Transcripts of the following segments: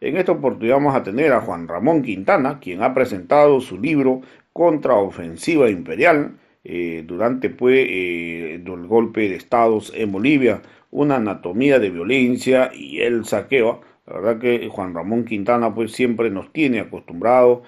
En esta oportunidad vamos a tener a Juan Ramón Quintana, quien ha presentado su libro Contraofensiva Imperial durante el golpe de estados en Bolivia, una anatomía de violencia y el saqueo. La verdad que Juan Ramón Quintana pues siempre nos tiene acostumbrado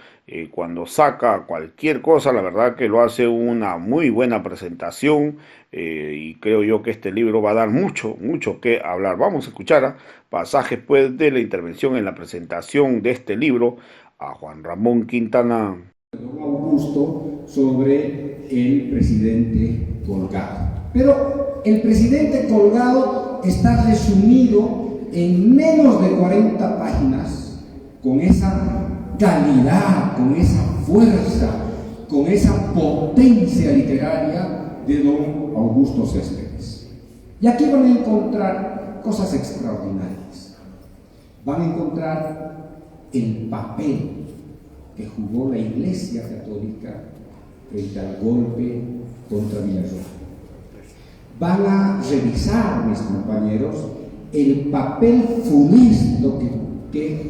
cuando saca cualquier cosa, la verdad que lo hace una muy buena presentación y creo yo que este libro va a dar mucho que hablar. Vamos a escuchar pasajes pues de la intervención en la presentación de este libro a Juan Ramón Quintana. Don Augusto sobre el presidente colgado. Pero el presidente colgado está resumido en menos de 40 páginas con esa calidad, con esa fuerza, con esa potencia literaria de don Augusto Céspedes. Y aquí van a encontrar cosas extraordinarias. Van a encontrar el papel que jugó la Iglesia Católica frente al golpe contra Villarroel. Van a revisar, mis compañeros, el papel funesto que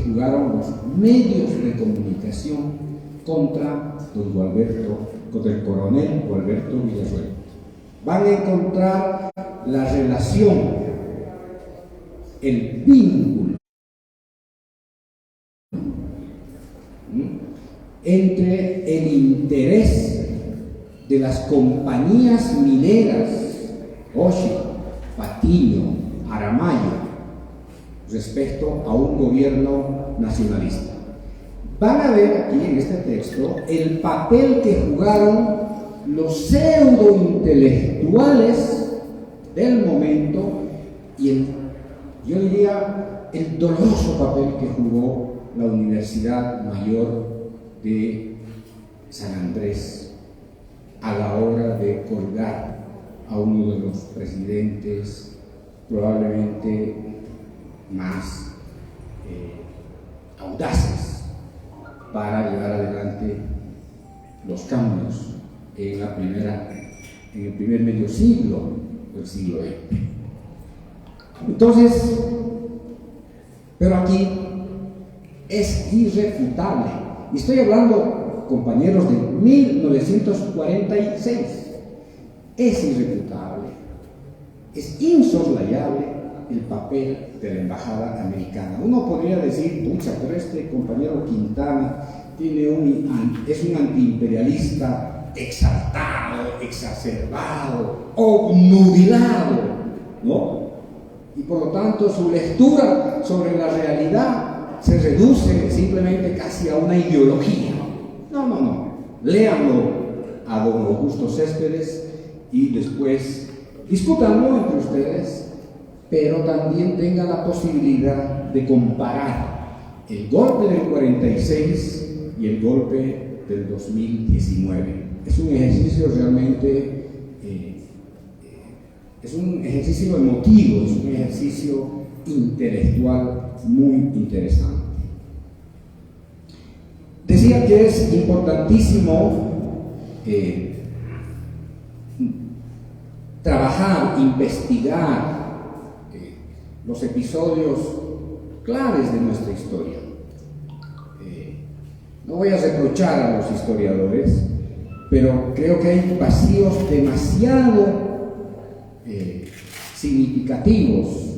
jugaron los medios de comunicación contra el coronel Gualberto Villarroel. Van a encontrar la relación, el vínculo entre el interés de las compañías mineras, Oshi, Patiño, Aramayo, respecto a un gobierno nacionalista. Van a ver aquí en este texto el papel que jugaron los pseudointelectuales del momento y yo diría el doloroso papel que jugó la Universidad Mayor de San Andrés a la hora de colgar a uno de los presidentes probablemente más audaces para llevar adelante los cambios en el primer medio siglo del siglo XX. Entonces, pero aquí es irrefutable. Y estoy hablando, compañeros, de 1946. Es irrefutable, es insoslayable el papel de la embajada americana. Uno podría decir, pucha, pero este compañero Quintana es un antiimperialista exaltado, exacerbado, obnubilado, ¿no? Y por lo tanto su lectura sobre la realidad se reduce simplemente casi a una ideología. No. Léanlo a don Augusto Céspedes y después discútanlo entre ustedes, pero también tengan la posibilidad de comparar el golpe del 46 y el golpe del 2019. Es un ejercicio realmente, es un ejercicio emotivo, es un ejercicio intelectual muy interesante. Decía que es importantísimo trabajar, investigar los episodios claves de nuestra historia. No voy a reprochar a los historiadores, pero creo que hay vacíos demasiado significativos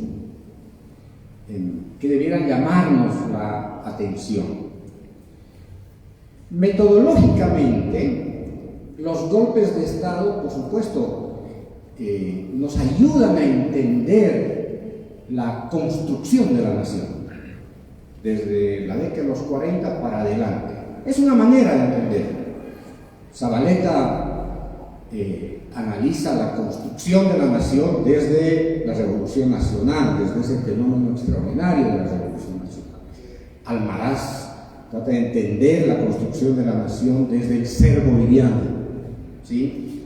que debieran llamarnos la atención. Metodológicamente, los golpes de Estado, por supuesto, nos ayudan a entender la construcción de la nación, desde la década de los 40 para adelante. Es una manera de entender. Zabaleta analiza la construcción de la nación desde la Revolución Nacional, desde ese fenómeno extraordinario de la Revolución Nacional. Almaraz trata de entender la construcción de la nación desde el ser boliviano, ¿sí?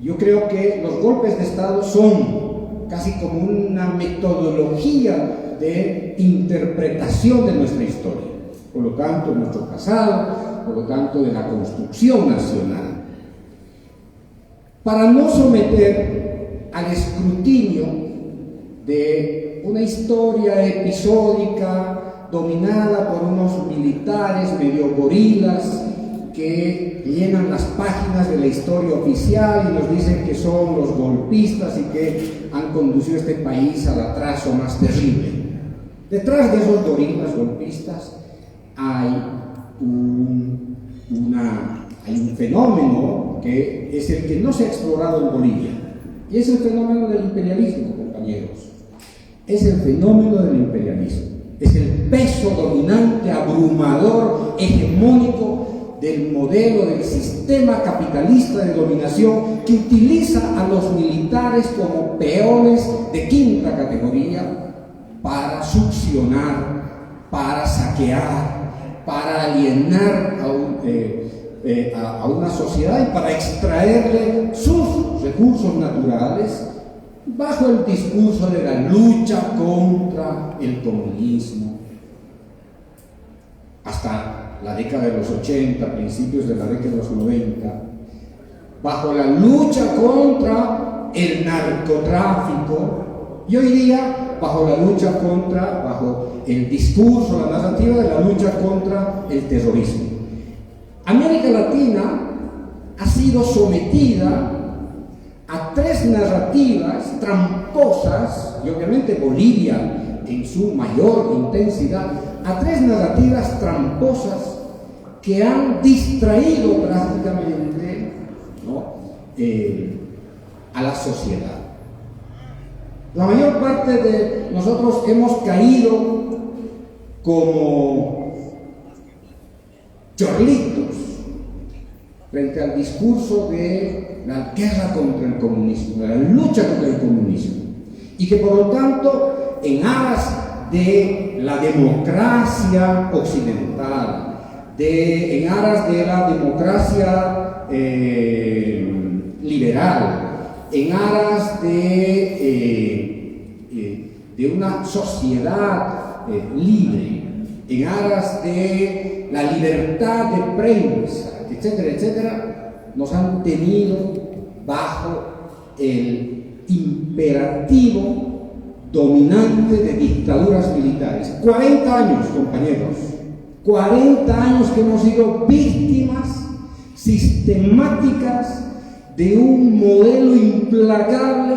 Yo creo que los golpes de Estado son casi como una metodología de interpretación de nuestra historia, por lo tanto de nuestro pasado, por lo tanto de la construcción nacional. Para no someter al escrutinio de una historia episódica dominada por unos militares medio gorilas que llenan las páginas de la historia oficial y nos dicen que son los golpistas y que han conducido a este país al atraso más terrible. Detrás de esos gorilas golpistas hay un fenómeno que es el que no se ha explorado en Bolivia, y es el fenómeno del imperialismo, compañeros. Es el fenómeno del imperialismo. Es el peso dominante, abrumador, hegemónico del modelo del sistema capitalista de dominación que utiliza a los militares como peones de quinta categoría para succionar, para saquear, para alienar a una sociedad y para extraerle sus recursos naturales bajo el discurso de la lucha contra el comunismo. Hasta la década de los 80, principios de la década de los 90, bajo la lucha contra el narcotráfico, y hoy día bajo la lucha contra, bajo el discurso, la narrativa de la lucha contra el terrorismo. América Latina ha sido sometida a tres narrativas tramposas, y obviamente Bolivia en su mayor intensidad, a tres narrativas tramposas que han distraído prácticamente, ¿no?, a la sociedad. La mayor parte de nosotros hemos caído como chorlitos frente al discurso de la guerra contra el comunismo, de la lucha contra el comunismo, y que por lo tanto, en aras de la democracia occidental, en aras de la democracia liberal, en aras de una sociedad libre, en aras de la libertad de prensa, etcétera, etcétera, nos han tenido bajo el imperativo dominante de dictaduras militares. 40 años, compañeros, 40 años que hemos sido víctimas sistemáticas de un modelo implacable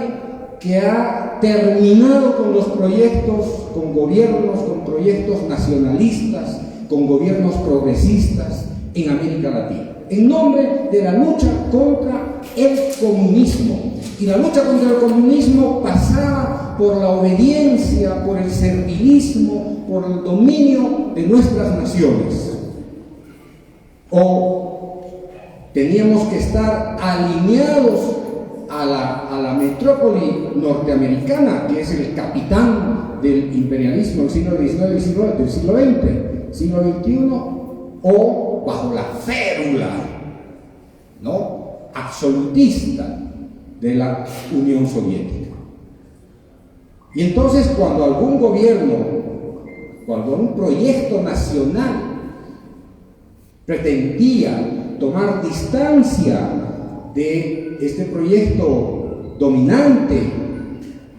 que ha terminado con los proyectos, con gobiernos, con proyectos nacionalistas, con gobiernos progresistas en América Latina, en nombre de la lucha contra el comunismo. Y la lucha contra el comunismo pasaba por la obediencia, por el servilismo, por el dominio de nuestras naciones. O teníamos que estar alineados a la metrópoli norteamericana, que es el capitán del imperialismo del siglo XIX, del siglo XX, siglo XXI, o bajo la férula, ¿no?, absolutista de la Unión Soviética. Y entonces cuando algún gobierno, cuando un proyecto nacional pretendía tomar distancia de este proyecto dominante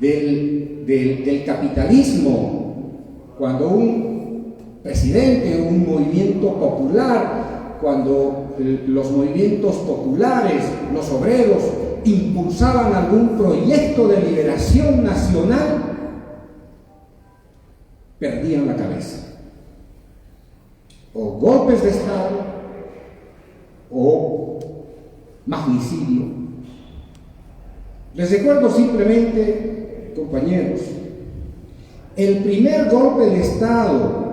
del capitalismo, cuando un presidente, un movimiento popular, cuando los movimientos populares, los obreros, impulsaban algún proyecto de liberación nacional, perdían la cabeza. O golpes de Estado, o magnicidio. Les recuerdo simplemente, compañeros, el primer golpe de Estado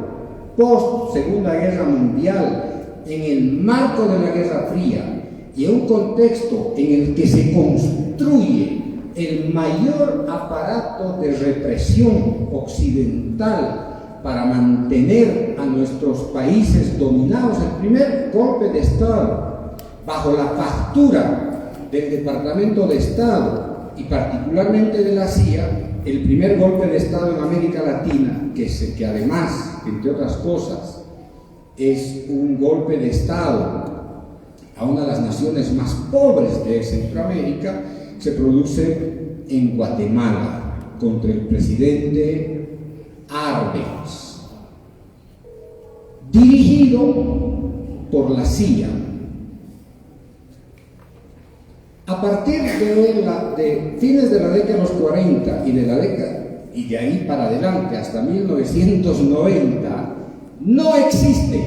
post Segunda Guerra Mundial, en el marco de la Guerra Fría y en un contexto en el que se construye el mayor aparato de represión occidental para mantener a nuestros países dominados, el primer golpe de Estado bajo la factura del Departamento de Estado y particularmente de la CIA, el primer golpe de Estado en América Latina, que además, entre otras cosas, es un golpe de Estado a una de las naciones más pobres de Centroamérica, se produce en Guatemala. contra el presidente Arbenz, dirigido por la CIA. A partir de fines de la década de los 40 y de ahí para adelante hasta 1990, no existe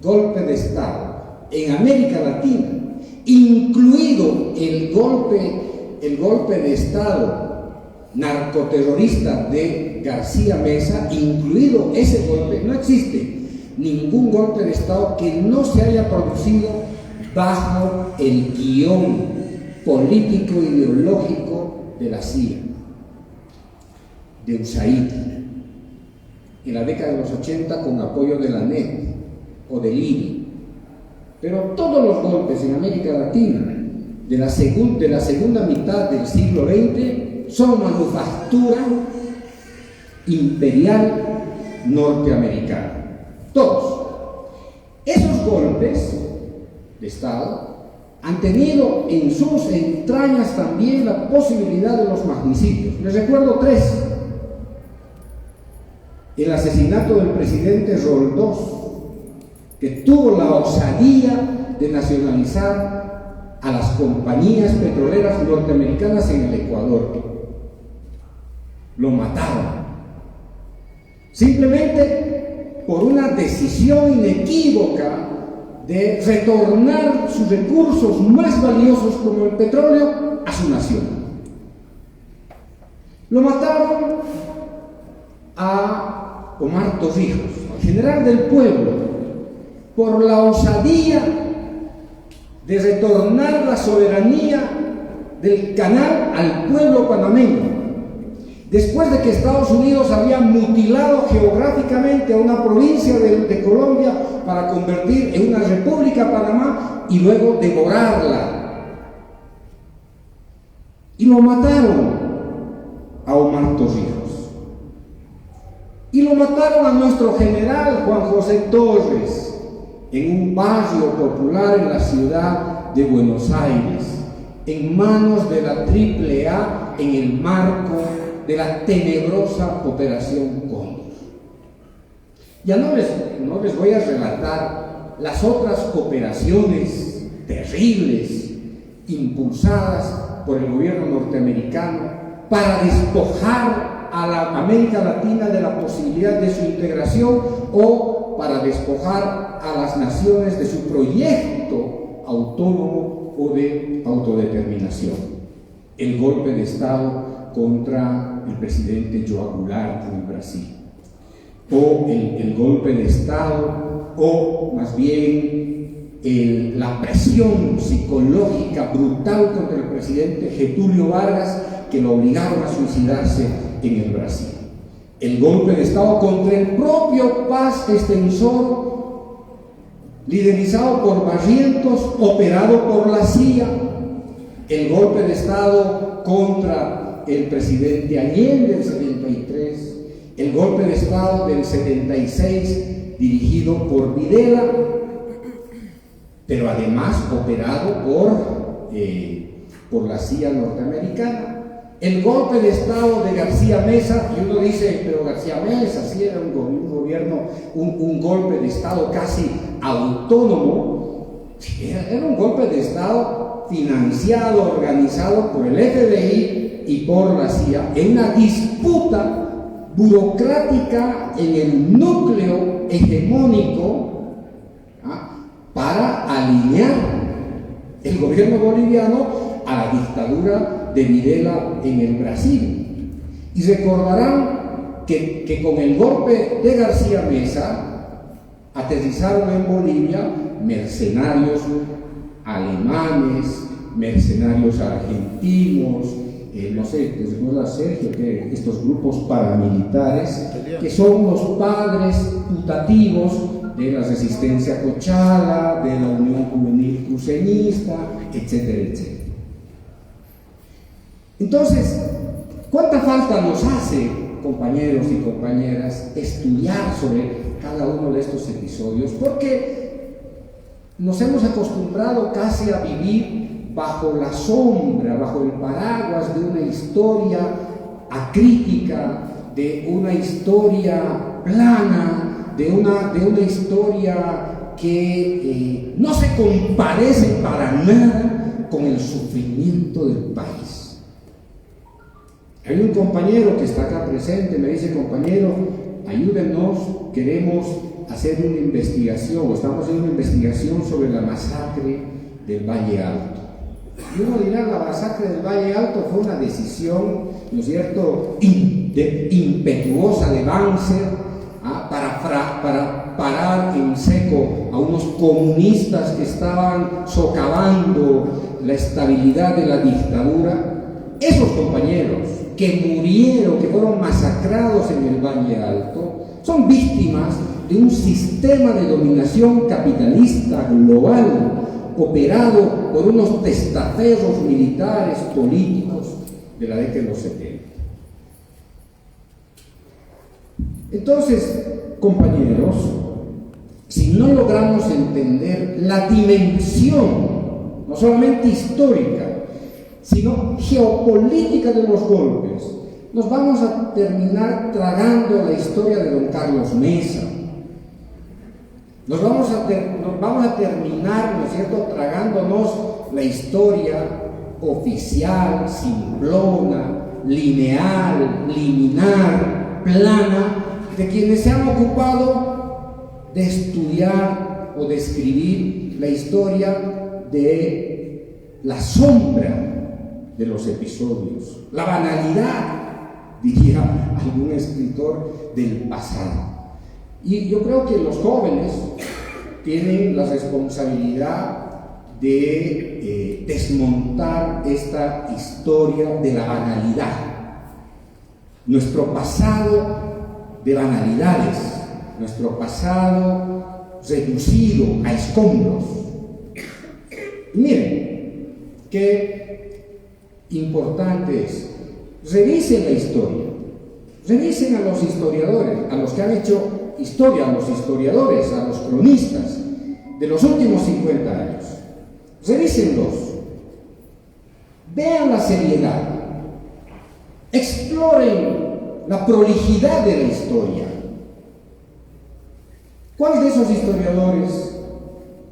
golpe de Estado en América Latina, incluido el golpe de Estado narcoterrorista de García Meza, incluido ese golpe. No existe ningún golpe de Estado que no se haya producido bajo el guión político ideológico de la CIA, de USAID, en la década de los 80 con apoyo de la NET o del IRI. Pero todos los golpes en América Latina de la segunda mitad del siglo XX son manufactura imperial norteamericana. Todos. Esos golpes de Estado han tenido en sus entrañas también la posibilidad de los magnicidios. Les recuerdo tres. El asesinato del presidente Roldós, que tuvo la osadía de nacionalizar a las compañías petroleras norteamericanas en el Ecuador. Lo mataron. Simplemente por una decisión inequívoca de retornar sus recursos más valiosos como el petróleo a su nación. Lo mataron a Omar Torrijos, al general del pueblo, por la osadía de retornar la soberanía del canal al pueblo panameño, después de que Estados Unidos había mutilado geográficamente a una provincia de Colombia para convertir en una república Panamá y luego devorarla. Y lo mataron a Omar Torrijos. Y lo mataron a nuestro general Juan José Torres en un barrio popular en la ciudad de Buenos Aires, en manos de la AAA en el marco de la tenebrosa Operación Cóndor. Ya no les voy a relatar las otras operaciones terribles impulsadas por el gobierno norteamericano para despojar a la América Latina de la posibilidad de su integración o para despojar a las naciones de su proyecto autónomo o de autodeterminación. El golpe de Estado contra el presidente João Goulart en Brasil, o el golpe de Estado, o más bien la presión psicológica brutal contra el presidente Getúlio Vargas, que lo obligaron a suicidarse en el Brasil. El golpe de Estado contra el propio Paz Extensor, liderizado por Barrientos, operado por la CIA. El golpe de Estado contra el presidente Allende del 73, el golpe de Estado del 76 dirigido por Videla, pero además operado por la CIA norteamericana. El golpe de Estado de García Meza, y uno dice, pero García Meza sí era un gobierno, un golpe de Estado casi autónomo. Era un golpe de Estado financiado, organizado por el FBI y por la CIA, en una disputa burocrática en el núcleo hegemónico para alinear el gobierno boliviano a la dictadura de Videla en el Brasil. Y recordarán que con el golpe de García Meza aterrizaron en Bolivia mercenarios alemanes, mercenarios argentinos, no sé, ¿te recuerdas, Sergio, que estos grupos paramilitares que son los padres putativos de la resistencia cochala, de la Unión Juvenil Cruceñista, etcétera, etcétera? Entonces, ¿cuánta falta nos hace, compañeros y compañeras, estudiar sobre cada uno de estos episodios? Porque nos hemos acostumbrado casi a vivir bajo la sombra, bajo el paraguas de una historia acrítica, de una historia plana, de una historia que no se comparece para nada con el sufrimiento del país. Hay un compañero que está acá presente, me dice: compañero, ayúdenos, queremos hacer una investigación, o estamos haciendo una investigación sobre la masacre del Valle Alto. Y uno dirá: la masacre del Valle Alto fue una decisión, ¿no es cierto?, impetuosa de Banzer, para parar en seco a unos comunistas que estaban socavando la estabilidad de la dictadura. Esos compañeros que murieron, que fueron masacrados en el Valle Alto, son víctimas de un sistema de dominación capitalista global operado por unos testaferros militares políticos de la década de los 70. Entonces, compañeros, si no logramos entender la dimensión, no solamente histórica, sino geopolítica de los golpes, nos vamos a terminar tragando la historia de don Carlos Mesa. Nos vamos a terminar, ¿no es cierto?, tragándonos la historia oficial, simplona, lineal, liminar, plana, de quienes se han ocupado de estudiar o de escribir la historia de la sombra de los episodios, la banalidad, diría algún escritor, del pasado. Y yo creo que los jóvenes tienen la responsabilidad de desmontar esta historia de la banalidad, nuestro pasado de banalidades, nuestro pasado reducido a escombros. Y miren, qué importante es: revisen la historia, revisen a los historiadores, a los que han hecho historia, a los historiadores, a los cronistas de los últimos 50 años. Revísenlos, vean la seriedad, exploren la prolijidad de la historia. ¿Cuál de esos historiadores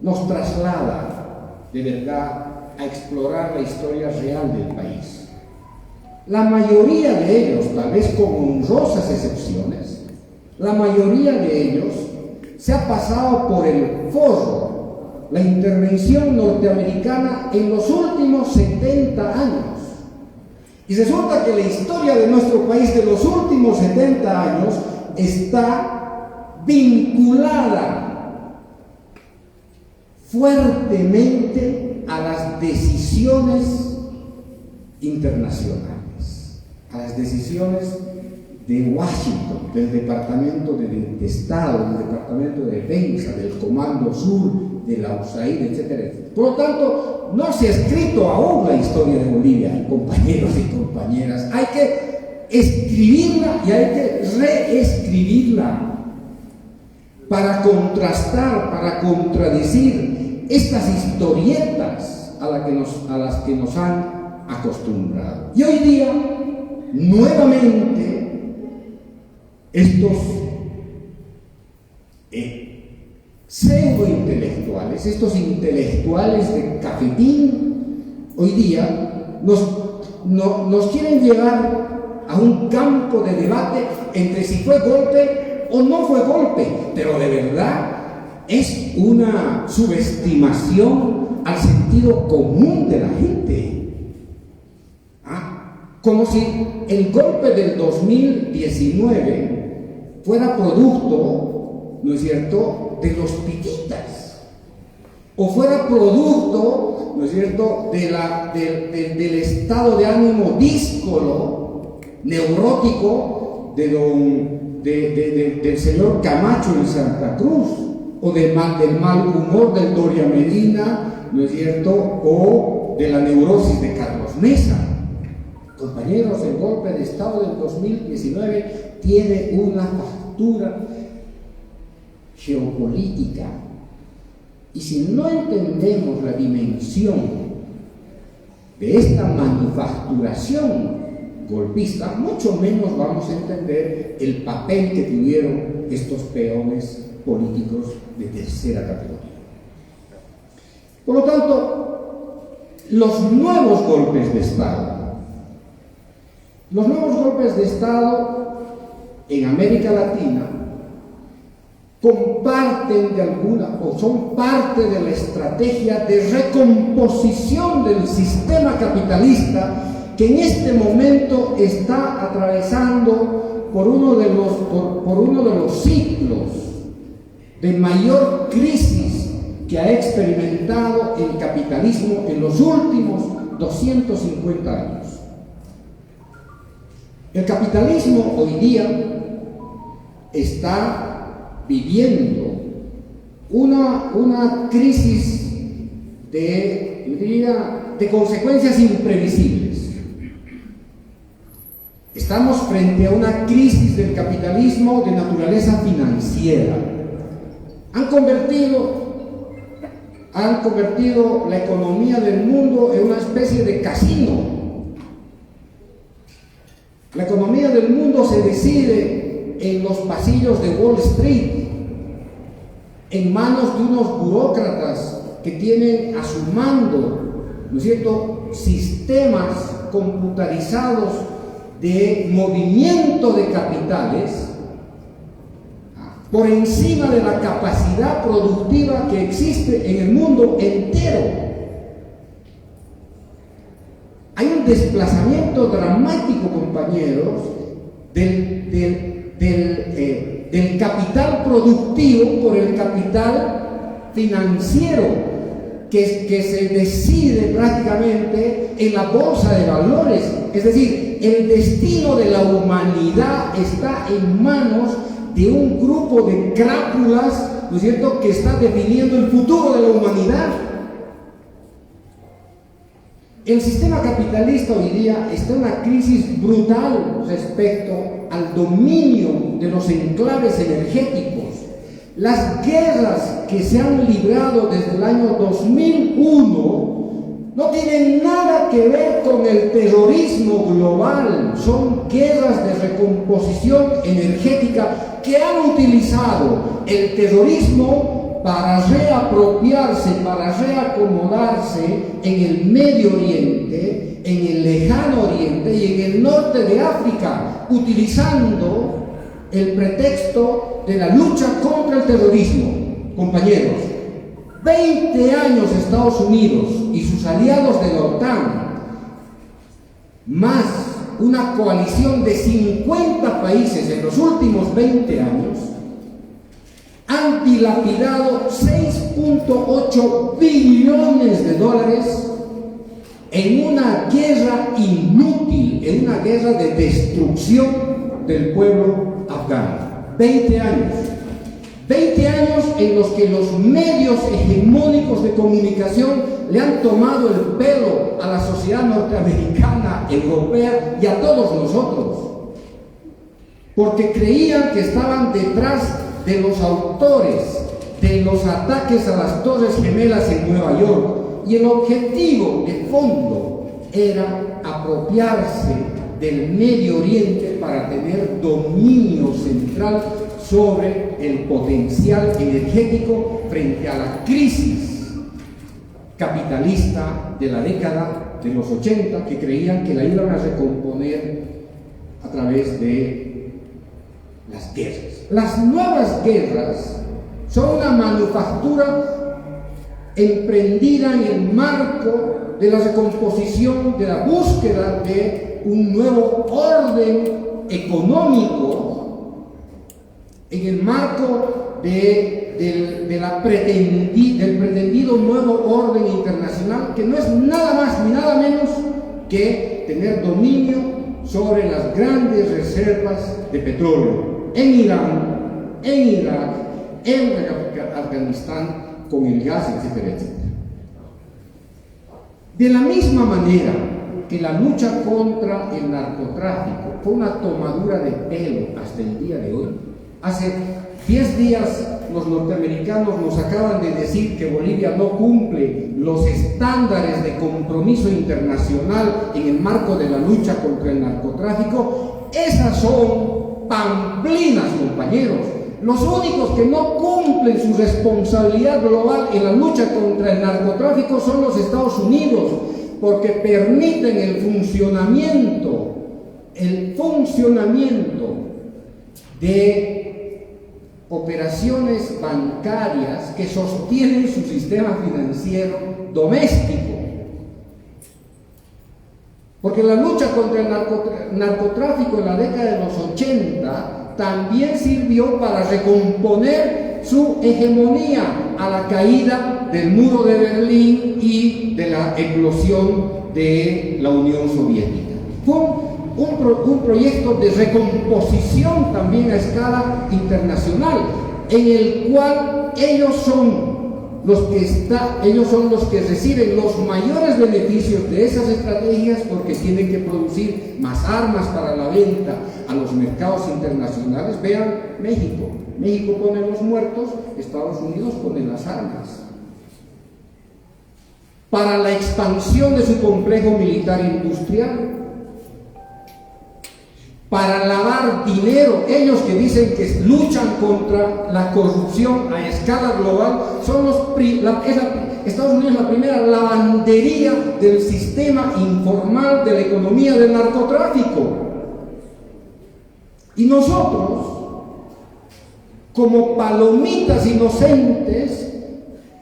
nos traslada de verdad a explorar la historia real del país? La mayoría de ellos, tal vez con honrosas excepciones, la mayoría de ellos se ha pasado por el forro la intervención norteamericana en los últimos 70 años. Y resulta que la historia de nuestro país de los últimos 70 años está vinculada fuertemente a las decisiones internacionales, a las decisiones de Washington, del Departamento de Estado, del Departamento de Defensa, del Comando Sur, de la USAID, etcétera, etcétera. Por lo tanto, no se ha escrito aún la historia de Bolivia, compañeros y compañeras. Hay que escribirla y hay que reescribirla para contrastar, para contradecir estas historietas a las que nos han acostumbrado. Y hoy día, nuevamente, estos pseudo-intelectuales, estos intelectuales de cafetín, hoy día nos quieren llevar a un campo de debate entre si fue golpe o no fue golpe, pero de verdad es una subestimación al sentido común de la gente. Como si el golpe del 2019 fuera producto, ¿no es cierto?, de los pititas, o fuera producto, ¿no es cierto?, del estado de ánimo díscolo, neurótico del señor Camacho en Santa Cruz, o del mal humor del Doria Medina, ¿no es cierto?, o de la neurosis de Carlos Mesa. Compañeros, el golpe de Estado del 2019 tiene una factura geopolítica. Y si no entendemos la dimensión de esta manufacturación golpista, mucho menos vamos a entender el papel que tuvieron estos peones políticos de tercera categoría. Por lo tanto, los nuevos golpes de Estado en América Latina comparten de alguna o son parte de la estrategia de recomposición del sistema capitalista que en este momento está atravesando por uno de los ciclos de mayor crisis que ha experimentado el capitalismo en los últimos 250 años. El capitalismo hoy día está viviendo una crisis de consecuencias imprevisibles. Estamos frente a una crisis del capitalismo de naturaleza financiera. Han convertido la economía del mundo en una especie de casino. La economía del mundo se decide en los pasillos de Wall Street, en manos de unos burócratas que tienen a su mando, ¿no es cierto?, sistemas computarizados de movimiento de capitales por encima de la capacidad productiva que existe en el mundo entero. Hay un desplazamiento dramático, compañeros, del capital productivo por el capital financiero, que se decide prácticamente en la bolsa de valores. Es decir, el destino de la humanidad está en manos de un grupo de crápulas, ¿no es cierto?, que está definiendo el futuro de la humanidad. El sistema capitalista hoy día está en una crisis brutal respecto al dominio de los enclaves energéticos. Las guerras que se han librado desde el año 2001 no tienen nada que ver con el terrorismo global. Son guerras de recomposición energética que han utilizado el terrorismo para reapropiarse, para reacomodarse en el Medio Oriente, en el Lejano Oriente y en el norte de África, utilizando el pretexto de la lucha contra el terrorismo. Compañeros, 20 años Estados Unidos y sus aliados de la OTAN, más una coalición de 50 países en los últimos 20 años, han dilapidado 6.8 billones de dólares en una guerra inútil, en una guerra de destrucción del pueblo afgano. 20 años. 20 años en los que los medios hegemónicos de comunicación le han tomado el pelo a la sociedad norteamericana, europea y a todos nosotros, porque creían que estaban detrás de los autores de los ataques a las Torres Gemelas en Nueva York, y el objetivo de fondo era apropiarse del Medio Oriente para tener dominio central sobre el potencial energético frente a la crisis capitalista de la década de los 80, que creían que la iban a recomponer a través de las guerras. Las nuevas guerras son una manufactura emprendida en el marco de la recomposición, de la búsqueda de un nuevo orden económico, en el marco del pretendido nuevo orden internacional, que no es nada más ni nada menos que tener dominio sobre las grandes reservas de petróleo en Irán, en Irak, en Afganistán, con el gas, etcétera, etcétera. De la misma manera que la lucha contra el narcotráfico fue una tomadura de pelo hasta el día de hoy, hace 10 días los norteamericanos nos acaban de decir que Bolivia no cumple los estándares de compromiso internacional en el marco de la lucha contra el narcotráfico. Esas son pamplinas, compañeros. Los únicos que no cumplen su responsabilidad global en la lucha contra el narcotráfico son los Estados Unidos, porque permiten el funcionamiento de operaciones bancarias que sostienen su sistema financiero doméstico. Porque la lucha contra el narcotráfico en la década de los 80 también sirvió para recomponer su hegemonía a la caída del muro de Berlín y de la eclosión de la Unión Soviética. Fue un proyecto de recomposición también a escala internacional, en el cual ellos son los que reciben los mayores beneficios de esas estrategias, porque tienen que producir más armas para la venta a los mercados internacionales. Vean México. México pone los muertos, Estados Unidos pone las armas. Para la expansión de su complejo militar industrial, para lavar dinero, ellos que dicen que luchan contra la corrupción a escala global, son Estados Unidos es la primera lavandería del sistema informal de la economía del narcotráfico. Y nosotros, como palomitas inocentes,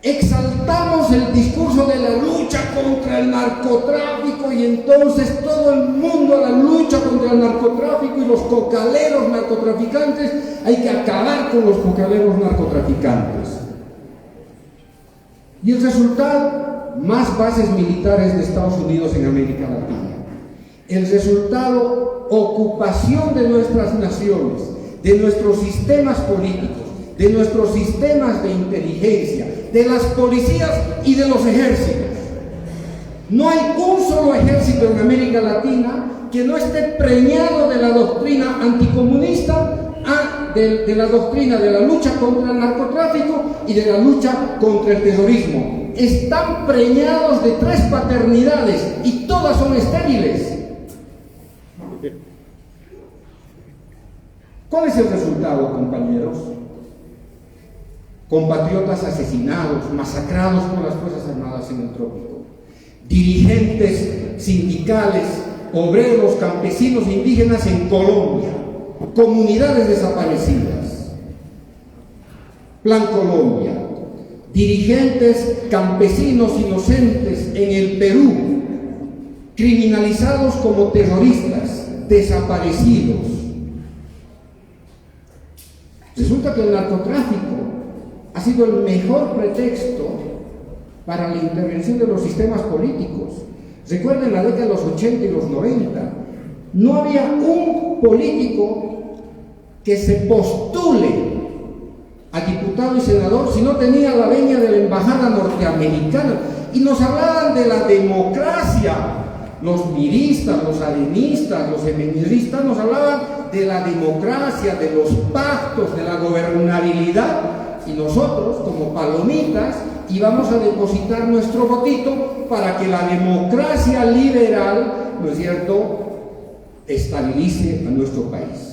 exaltamos el discurso de la lucha contra el narcotráfico, y entonces todo el mundo a la lucha contra el narcotráfico, y los cocaleros narcotraficantes, hay que acabar con los cocaleros narcotraficantes. Y el resultado, más bases militares de Estados Unidos en América Latina. El resultado, ocupación de nuestras naciones, de nuestros sistemas políticos, de nuestros sistemas de inteligencia, de las policías y de los ejércitos. No hay un solo ejército en América Latina que no esté preñado de la doctrina anticomunista, de la doctrina de la lucha contra el narcotráfico y de la lucha contra el terrorismo. Están preñados de 3 paternidades y todas son estériles. ¿Cuál es el resultado, compañeros? Compatriotas asesinados, masacrados por las Fuerzas Armadas en el trópico, dirigentes sindicales, obreros, campesinos e indígenas en Colombia, comunidades desaparecidas. Plan Colombia, dirigentes campesinos inocentes en el Perú, criminalizados como terroristas, desaparecidos. Resulta que el narcotráfico ha sido el mejor pretexto para la intervención de los sistemas políticos. Recuerden la década de los 80 y los 90. No había un político que se postule a diputado y senador si no tenía la venia de la embajada norteamericana. Y nos hablaban de la democracia. Los miristas, los arenistas, los emenistas nos hablaban de la democracia, de los pactos, de la gobernabilidad. Y nosotros, como palomitas, íbamos a depositar nuestro votito para que la democracia liberal, ¿no es cierto?, estabilice a nuestro país.